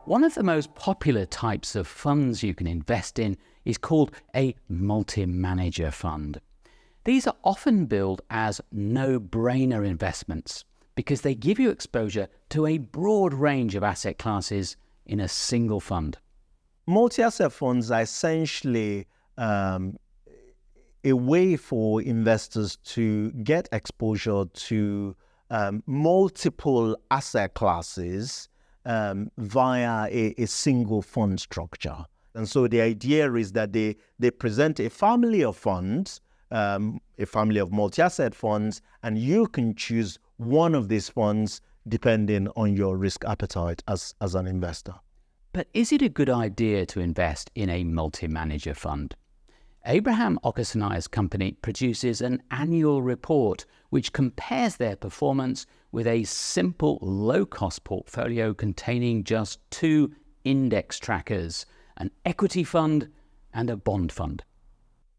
One of the most popular types of funds you can invest in is called a multi-manager fund. These are often billed as no-brainer investments because they give you exposure to a broad range of asset classes in a single fund. Multi-asset funds are essentially a way for investors to get exposure to multiple asset classes via a single fund structure. And so the idea is that they present a family of funds, a family of multi-asset funds, and you can choose one of these funds depending on your risk appetite as an investor. But is it a good idea to invest in a multi-manager fund? Abraham Okusanya's company produces an annual report which compares their performance with a simple low-cost portfolio containing just two index trackers, an equity fund and a bond fund.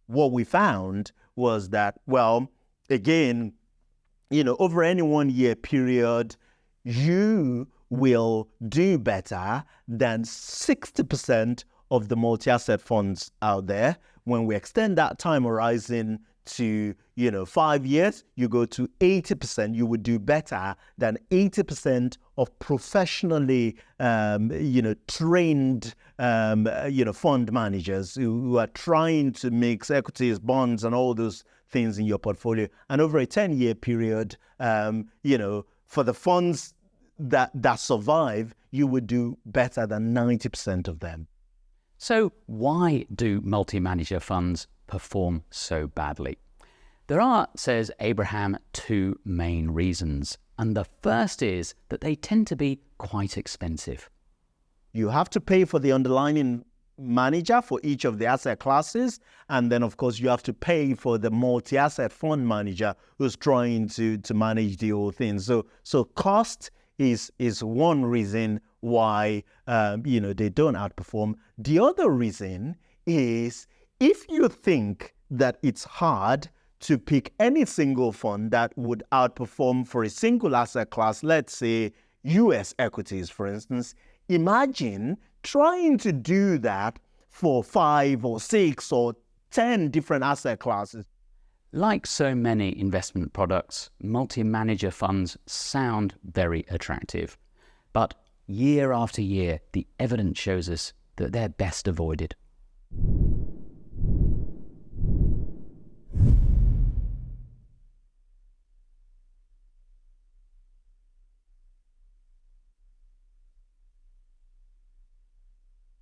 What we found was that, well, again, over any 1 year period, you will do better than 60% of the multi-asset funds out there. When we extend that time horizon to 5 years, you go to 80%. You would do better than 80% of professionally trained fund managers who are trying to mix equities, bonds, and all those things in your portfolio. And over a 10-year period, for the funds that survive, you would do better than 90% of them. So why do multi-manager funds perform so badly? There are, says Abraham, two main reasons. And the first is that they tend to be quite expensive. You have to pay for the underlying manager for each of the asset classes. And then, of course, you have to pay for the multi-asset fund manager who's trying to manage the whole thing. So cost is one reason why they don't outperform. The other reason is if you think that it's hard to pick any single fund that would outperform for a single asset class, let's say US equities, for instance, imagine trying to do that for 5 or 6 or 10 different asset classes. Like so many investment products, multi-manager funds sound very attractive. But year after year, the evidence shows us that they're best avoided.